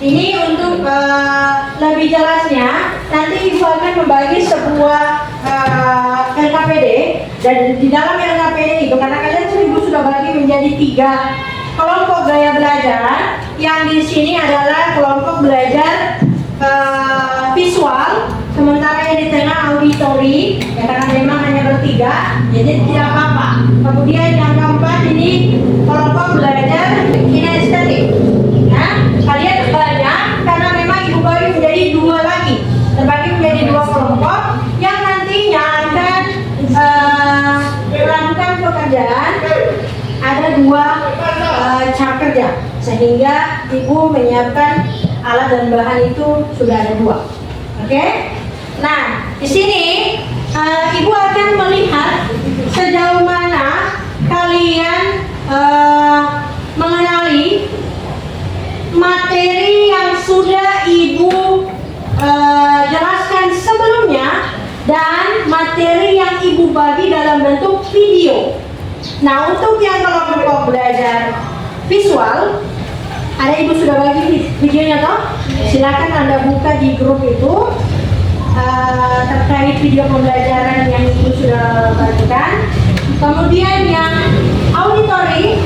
Ini untuk lebih jelasnya, nanti Ibu akan membagi sebuah LKPD, dan di dalam LKPD itu, karena kalian Ibu sudah bagi menjadi 3 kelompok gaya belajar. Yang di sini adalah kelompok belajar visual, sementara yang di tengah auditory, ya karena memang hanya bertiga, jadi tidak apa-apa. Kemudian yang keempat ini kelompok belajar kinestetik. Nah, kalian banyak karena memang Ibu bagi menjadi 2 lagi, terbagi menjadi 2 kelompok yang nantinya akan melakukan pekerjaan. Ada 2 cara kerja, sehingga Ibu menyiapkan alat dan bahan itu sudah ada 2. Oke? Nah, di sini Ibu akan melihat sejauh mana kalian mengenali materi yang sudah Ibu jelaskan sebelumnya dan materi yang Ibu bagi dalam bentuk video. Nah, untuk yang kelompok belajar visual, ada Ibu sudah bagi videonya toh? Silakan Anda buka di grup itu terkait video pembelajaran yang Ibu sudah bagikan. Kemudian yang auditory,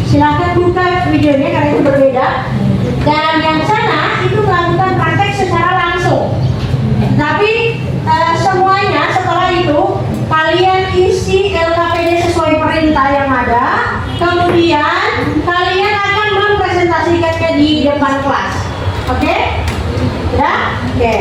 silakan buka videonya karena itu berbeda. Dan yang sana itu melakukan praktek secara langsung. Tapi semuanya setelah itu kalian isi LKPD sesuai perintah yang ada. Kemudian kalian akan mempresentasikannya di depan kelas. Oke? Ya? Oke.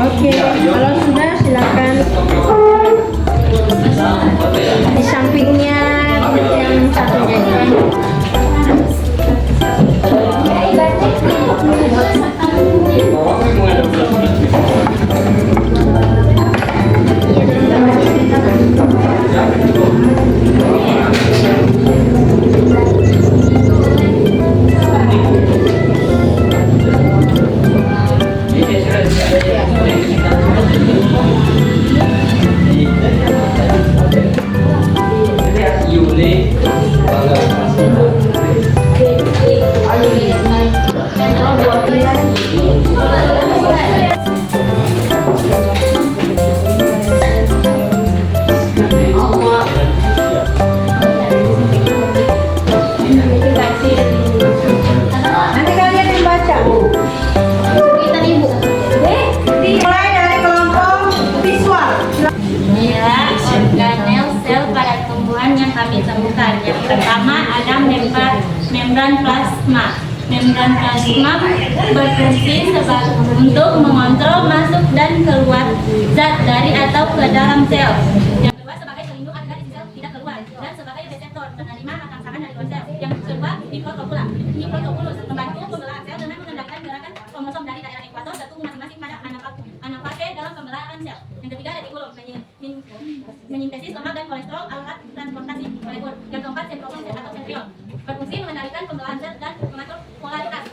Oke, kalau sudah silakan di sampingnya yang satunya ini. membran plasma. Membran plasma berfungsi untuk mengontrol masuk dan keluar zat dari atau ke dalam sel. Yang kedua sebagai pelindung agar sel tidak keluar dan sebagai reseptor penerima rangsangan dari luar sel. Yang kedua mikrotubula. Mikrotubulus membantu pembelahan sel dengan mengendalikan gerakan kromosom dari daerah ekuator satu masing-masing pada anafase dalam pembelahan sel. Yang ketiga retikulum menyintesis lemak dan kolesterol alat transportasi molekul. Yang keempat sentrosom atau sentriol berfungsi mengendalikan pembelahan sel dan mengatur polaritas.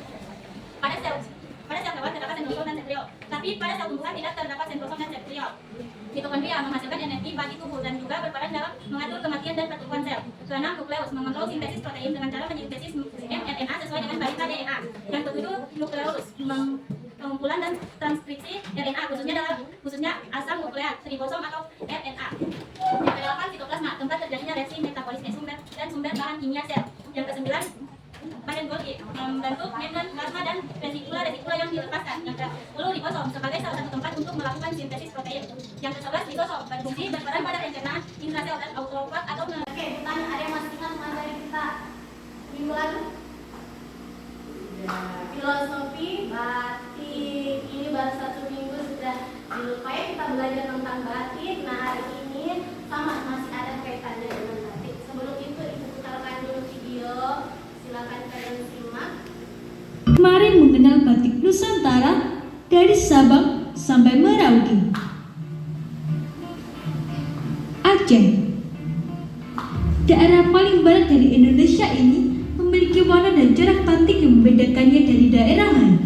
Pada sel hewan terdapat sentrosom dan sentriol, tapi pada sel tumbuhan tidak terdapat sentrosom dan sentriol. Mitokondria menghasilkan energi bagi tubuh dan juga berperan dalam mengatur kematian dan pertumbuhan sel. Keenam, nukleus mengontrol sintesis protein dengan cara menyintesis mRNA sesuai dengan barisan DNA. Yang ketujuh, nukleus pengumpulan dan transkripsi RNA khususnya asam nukleat, ribosom atau RNA. Yang kedelapan, sitoplasma, tempat terjadinya reaksi metabolisme dan sumber bahan kimia sel. Yang kesembilan, badan Golgi membentuk membran plasma dan retikula yang dilepaskan. Yang ke-10, ribosom sebagai salah satu tempat untuk melakukan sintesis protein. Yang ke-11, lisosom berfungsi berperan pada pencernaan intrasel dan autofag atau Bertanya, ada yang masih ingat materi kita minggu lalu? Filosofi batik. Ini baru 1 minggu sudah dilupai. Kita belajar tentang batik. Nah, hari ini sama masih ada kaitannya dengan batik. Sebelum itu putarkan dulu video. Silakan kalian simak. Kemarin mengenal batik Nusantara dari Sabang sampai Merauke. Aceh, daerah paling barat dari Indonesia ini memiliki warna dan corak batik yang membedakannya dari daerah lain.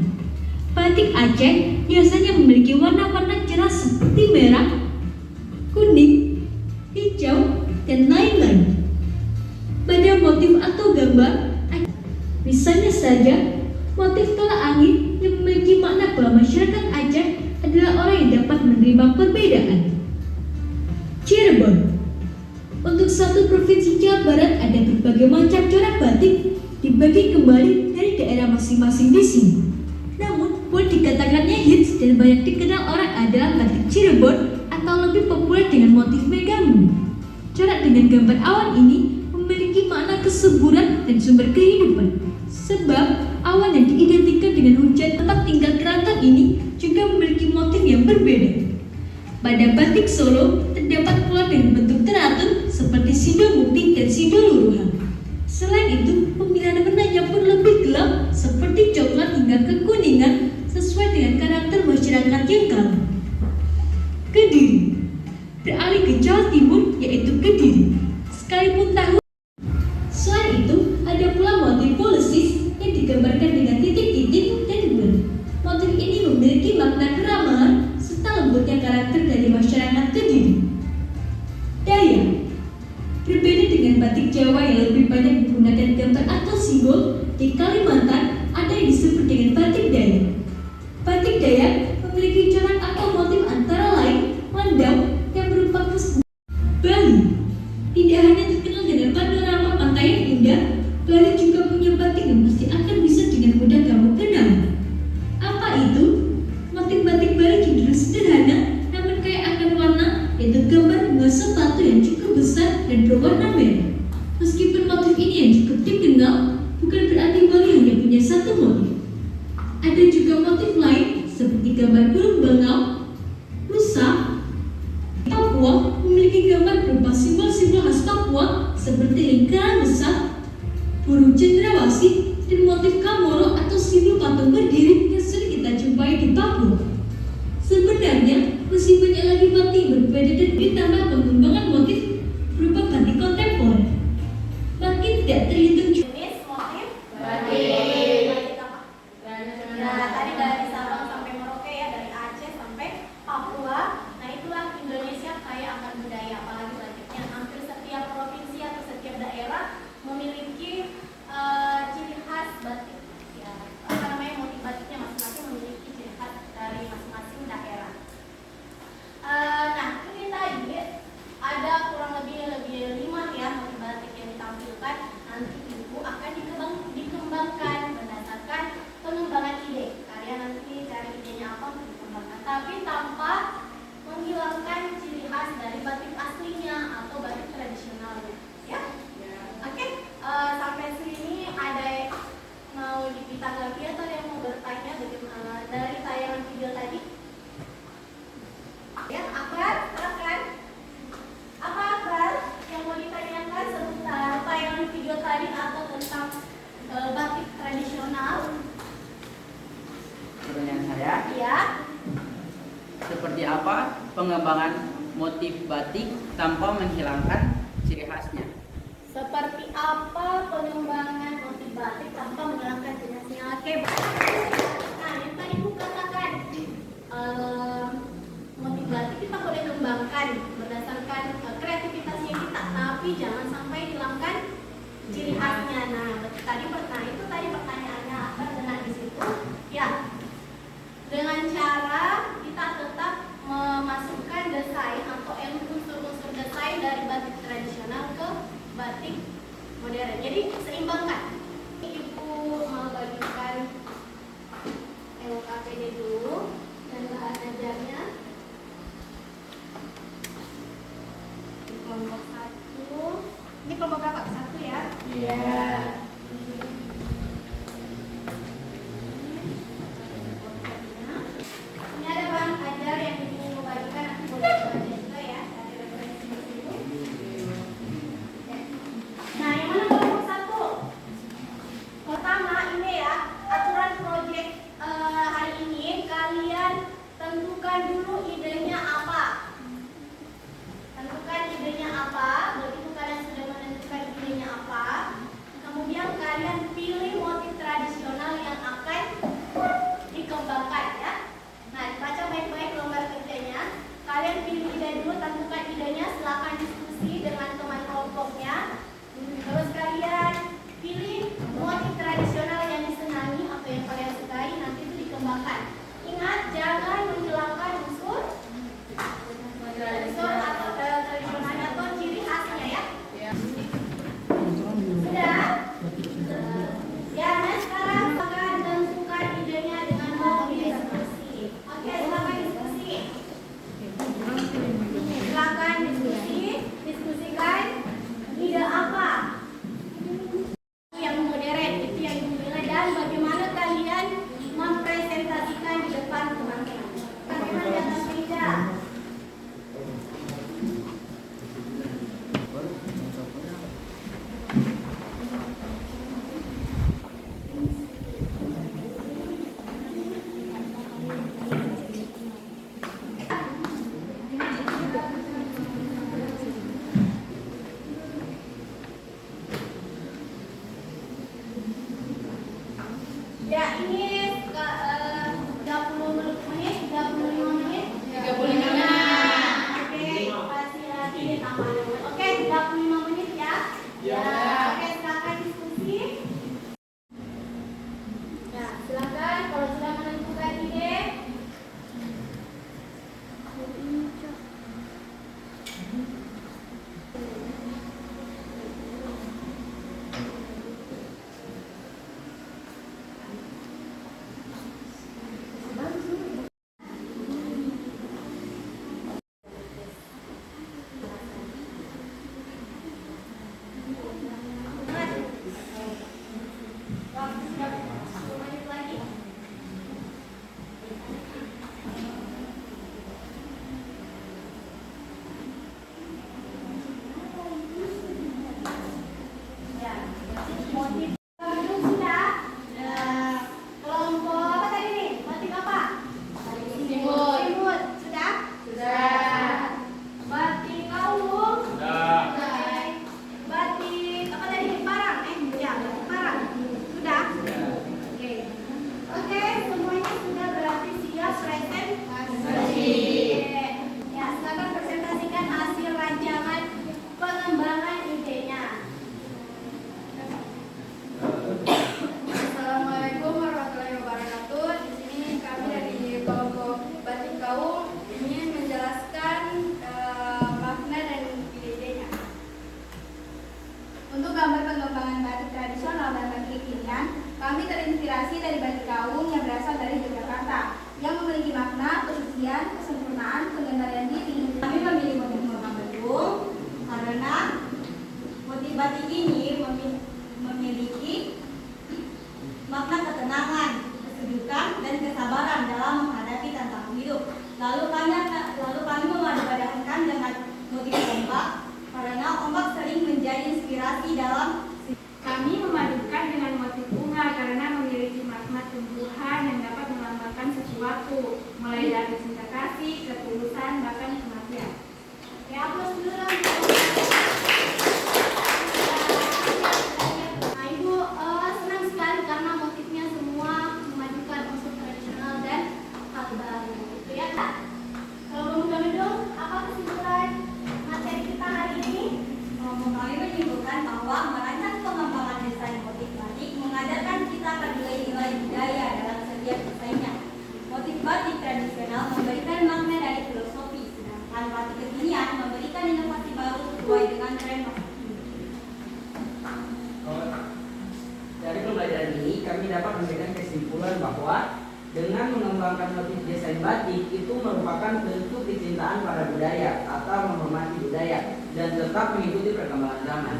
Batik Aceh biasanya memiliki warna-warna cerah seperti merah, kuning, hijau, dan lain-lain. Pada motif atau gambar, misalnya saja motif tolak angin yang memiliki makna bahwa masyarakat Aceh adalah orang yang dapat menerima perbedaan. Cirebon, untuk satu provinsi Jawa Barat ada berbagai macam corak batik dibagi kembali dari daerah masing-masing di sini. Namun, boleh dikatakannya hits dan banyak dikenal orang adalah batik Cirebon atau lebih populer dengan motif megamu. Corak dengan gambar awan ini memiliki makna kesuburan dan sumber kehidupan. Sebab awan yang diidentikan dengan hujan tempat tinggal keraton ini juga memiliki motif yang berbeda. Pada batik Solo terdapat pula dengan bentuk teratur seperti sido mukti dan sido luruhan. Selain itu, pemilihan warnanya pun lebih gelap seperti coklat hingga kekuningan sesuai dengan karakter masyarakat yang kala. Kediri, beralih ke Jawa Timur yaitu Kediri. Sekalipun tahu. Selain itu, ada pula motif polisis yang digambarkan dengan titik-titik dan bulan. Motif ini memiliki makna keramahan serta lembutnya karakter dari masyarakat Kediri. Dayak, berbeda dengan batik Jawa yang lebih banyak menggunakan gambar atau simbol, di Kalimantan ada yang disebut dengan batik Dayak. Batik Dayak memiliki corak atau motif antara lain mandau yang berupa khas Bali. Tidak hanya terkenal dengan panorama pantai yang indah, Bali juga punya batik yang pasti akan bisa dengan mudah kamu kenal. Apa itu? Motif batik Bali cenderung sederhana, namun kaya akan warna, yaitu gambar bunga sepatu yang cukup besar dan berwarna merah. Meskipun motif ini yang cukup dikenal, bukan berarti Bali hanya punya satu motif. Ada juga motif lain seperti gambar burung bangau, rusa. Papua memiliki gambar berupa simbol-simbol khas Papua seperti lingkaran besar, burung cendrawasih, dan motif kamoro atau simbol patung berdiri yang sering kita jumpai di Papua. Sebenarnya, masih banyak lagi batik yang berbeda dan ditambah pengembangan motif berupa batik kontemporer. Batik tidak terhitung Jenis motif batik apa? Nah, tadi dari Sabang sampai Merauke ya, dari Aceh sampai Papua. Nah, itulah Indonesia kaya akan budaya, apalagi batiknya. Hampir setiap provinsi atau setiap daerah memiliki ciri khas batik. Ya, apa namanya, motif batiknya masing-masing memiliki ciri khas dari masing-masing daerah. Nah, ini tadi ada kurang lebih 5 ya motif batik yang ditampilkan. Nanti ibu akan dikembangkan berdasarkan pengembangan ide. Kalian nanti cari idenya apa untuk dikembangkan, tapi tanpa menghilangkan ciri khas dari batik aslinya atau batik tradisionalnya. Ya, oke. Sampai sini ada ditanggapi atau yang mau bertanya bagaimana dari tayangan video tadi? Ya, Akbar, silakan. Apa Akbar yang mau ditanyakan seputar tayangan video tadi atau tentang batik tradisional? Pertanyaan saya, Iya. seperti apa pengembangan motif batik tanpa menghilangkan ciri khasnya? Seperti apa pengembangan motif batik tanpa menghilangkan ciri khasnya? Oke. Nah, yang tadi Bu katakan, motif batik kita boleh kembangkan berdasarkan kreativitasnya kita, tapi jangan sampai hilangkan ciri khasnya. Nah, itu tadi pertanyaannya apa kena di situ? Ya, dengan cara kita tetap memasukkan desain atau unsur-unsur desain dari batik tradisional ke batik modern. Jadi seimbangkan. Ibu mau bagikan LKPD dulu dan bahan ajarnya. Di kelompok 1. Ini kelompok berapa? 1 ya? Iya. Lalu kami memadupadankan dengan motif ombak karena ombak sering menjadi inspirasi dalam. Kami memadukan dengan motif bunga karena memiliki makna tumbuhan yang dapat melambangkan sesuatu, mulai dari cinta kasih, ketulusan, bahkan kematian. Ya, aplaus dulu dong. Nah, Ibu senang sekali karena motifnya semua memadukan unsur tradisional dan hal baru. Gitu ya, Kak? Kalau Gedung, apa kesimpulan materi kita hari ini? Kami menyimpulkan bahwa merancang pengembangan desain motif batik mengajarkan kita akan nilai-nilai budaya dalam setiap desainnya. Motif batik tradisional memberikan makna dari filosofi, sedangkan batik kekinian memberikan inovasi baru sesuai dengan tren masa kini. Dari pembelajaran ini, kami dapat memberikan kesimpulan bahwa dengan mengembangkan motif desain batik itu merupakan bentuk kecintaan pada budaya atau menghormati budaya dan tetap mengikuti perkembangan zaman.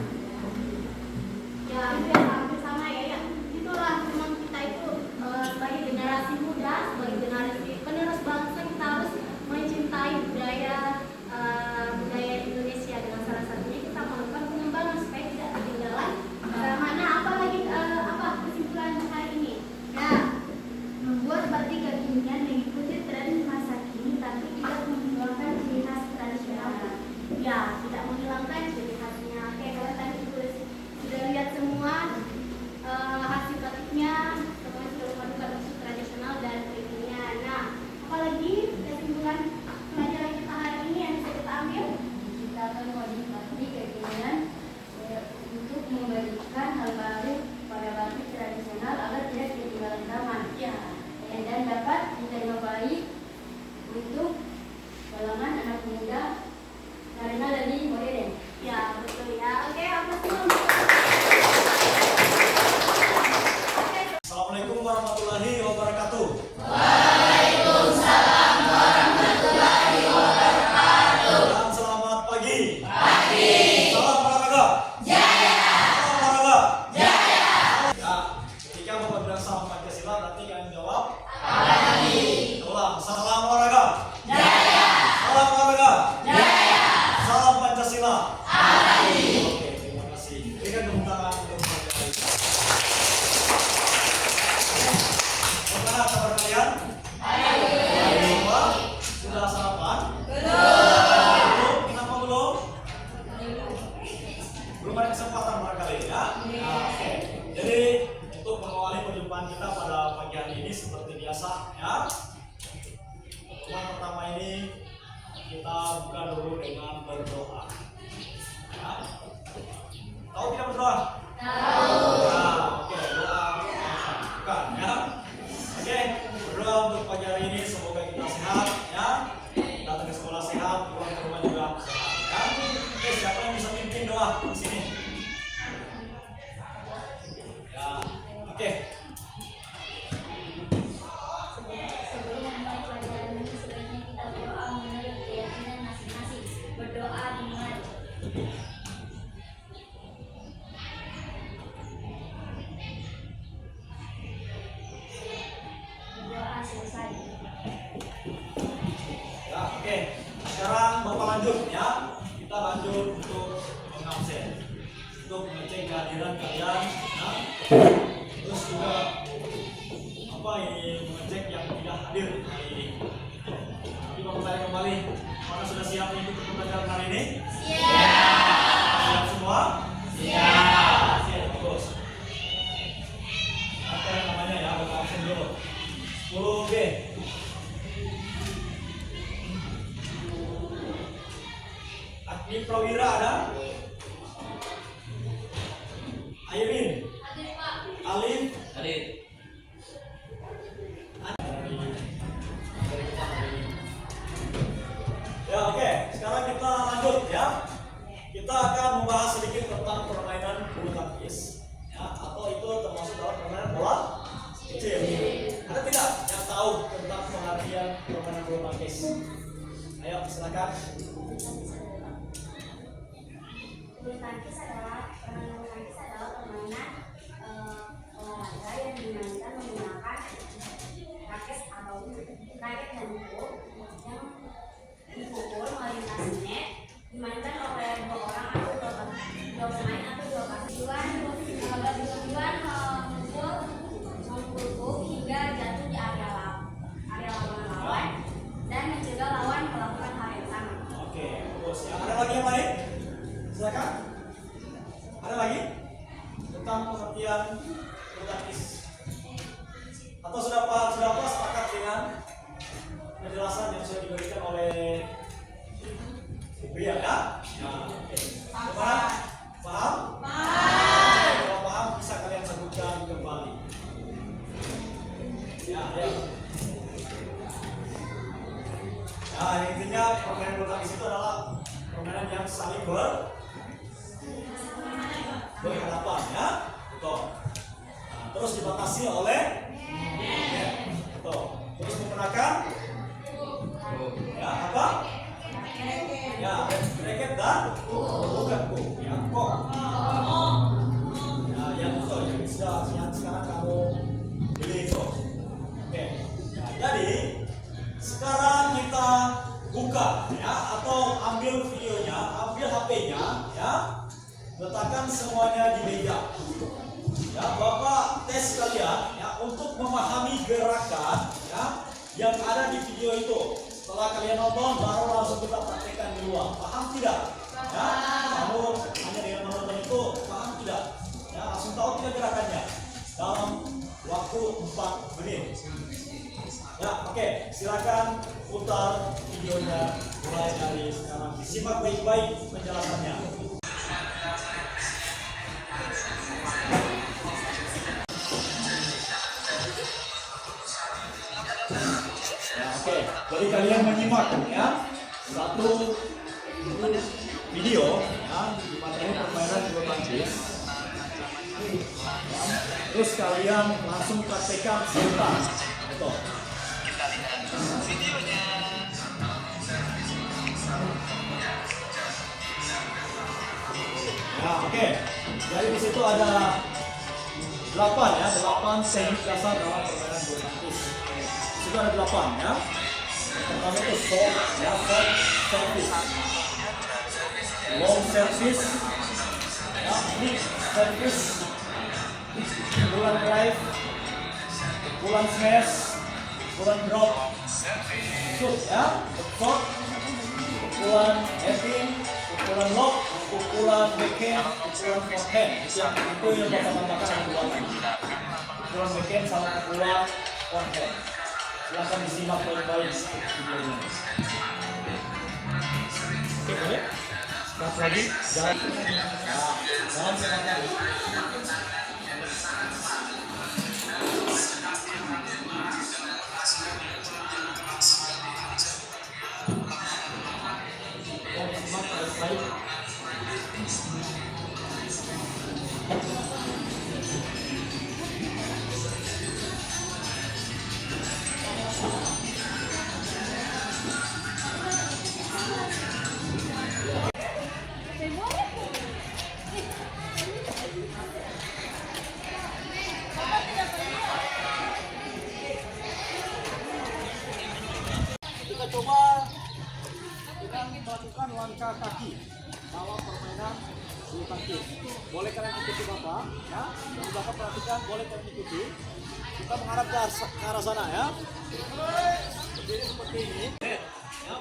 Ya, itu yang hampir sama ya. Itulah memang kita itu sebagai generasi muda, sebagai generasi penerus bangsa, kita harus mencintai budaya Indonesia dengan salah satunya kita melakukan pengembangan supaya tidak ketinggalan. Mana apalagi apa kesimpulan hari ini? Ya, membuat batik kekinian mengikuti tren masa kini tapi tidak menghilangkan ciri khas tradisional. Ya, tidak menghilangkan ciri khasnya. Oke, kalau tadi sudah lihat semua hasil batiknya, semua sudah memadukan unsur tradisional dan kekinian. Nah, apalagi kesimpulan pelajaran kita hari ini yang bisa kita ambil? Kita akan mengikuti kekinian untuk memberikan hal baru pada batik tradisional agar tidak ketinggalan zaman. Ya, dan dapat diterima baik untuk kalangan anak muda karena lebih modern. Ya, betul ya. Oke, apa sih? Assalamualaikum warahmatullahi wabarakatuh. Dan selamat pagi. Salam olahraga. Salam olahraga. Ya, ketika Bapak bilang salam Pancasila, berarti kalian jawab. Ulang, salam olahraga. Salam olahraga. Salam Pancasila. Oke, terima kasih. Berikan tepuk tangan untuk saudara. Bagaimana kabar kalian? Baik semua? Sudah sarapan? Belum? Kenapa belum? Belum ada kesempatan barangkali ya? Nah, oke. Jadi untuk mengawali perjumpaan kita pada pagi hari ini seperti biasa ya. Pertemuan pertama ini kita buka dulu dengan berdoa. Ya. Tahu tidak berdoa? Tahu. Nah, oke, doa bukan ya. Oke, berdoa untuk pagi hari ini semoga kita sehat ya. Datang ke sekolah sehat, pulang ke rumah juga sehat ya. Oke, siapa yang bisa pimpin doa di sini? Ya, oke. Sebelum memulai pelajaran ini sebaiknya kita berdoa menurut keyakinan masing-masing. Berdoa dimulai. Berdoa selesai. Ya, oke. Sekarang Bapak lanjut ya. Kita lanjut untuk mengabsen, untuk mengecek kehadiran kalian. Ya. Terus juga apa ini mengecek yang tidak hadir hari ini. Nanti Bapak tanya kembali, apakah sudah siap untuk pembelajaran hari ini? Siap semua? Siap. Bagus. Apa yang namanya ya? Bapak absen dulu. 10B. Agni Prawira ada? Ayrin? Alif? Ya, oke. Sekarang kita lanjut ya. Kita akan membahas sedikit tentang permainan bulu tangkis ya, atau itu termasuk dalam permainan bola kecil. Ada tidak yang tahu tentang pengertian permainan bulu tangkis? Ayo, silakan. Bulu tangkis adalah permainan olahraga yang dimainkan menggunakan raket atau raket dan bola yang bagus ya. Ada lagi yang lain? Silakan. Ada lagi tentang pengertian mutatis? Atau sudah sepakat dengan penjelasan yang sudah diberikan oleh Bria ya? Nah, oke. Paham? Paham? Kalau paham bisa kalian sebutkan kembali. Ya, ya. Nah, intinya permainan mutatis itu adalah permainan yang saling berhadapan ya, betul. Nah, terus dibatasi oleh betul. Terus menggunakan ya apa? Ya, racket dan bukan ya kok. Ya, yang betul yang sekarang kamu beli itu. Oke. Nah, jadi sekarang kita buka ya, atau ambil videonya, ambil HP-nya ya, letakkan semuanya di meja. Ya, Bapak tes kalian ya untuk memahami gerakan ya yang ada di video itu. Setelah kalian nonton baru langsung kita praktekkan di luar. Paham tidak? Ya, kamu hanya dengan menonton itu paham tidak? Ya, langsung tahu tidak gerakannya dalam waktu 4 menit. Ya, oke, silakan putar videonya mulai dari sekarang. Disimak baik-baik penjelasannya. Ya, oke, jadi kalian menyimak ya satu video ya di materi permainan bulu tangkis. Terus kalian langsung praktekkan sebentar. Betul. Ya, oke. Jadi di situ ada 8 ya, 8 teknik dasar dalam permainan bulu tangkis. Di situ ada 8 ya. Yang pertama itu short, ya, short service, long service, ya, mid service, pukulan drive, pukulan smash, pukulan drop, shoot ya, short, pukulan heading, pukulan lock, pukulan backhand, pukulan forehand. Itu yang Bapak tambahkan yang dua tadi. Pukulan backhand sama pukulan forehand. Silahkan disimak baik-baik videonya. Oke, boleh? Start lagi, jalan. Nah, jalan sebentar. Kita coba dengan melakukan langkah kaki dalam permainan bulu tangkis. Boleh kalian ikuti Bapak, ya. Dan Bapak perhatikan, boleh kalian ikuti. Kita menghadap ke arah sana ya. Berdiri seperti ini. Ya.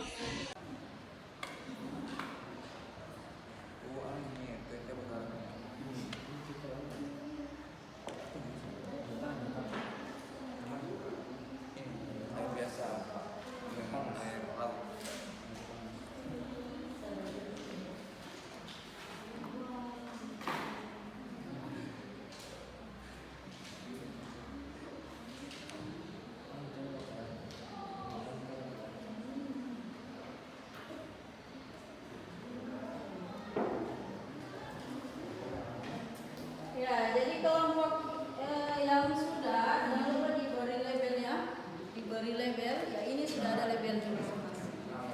Ya, jadi kelompok yang sudah jangan lupa diberi labelnya, diberi label. Ya, ini sudah ada labelnya masing-masing. Nah,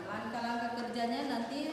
langkah-langkah kerjanya nanti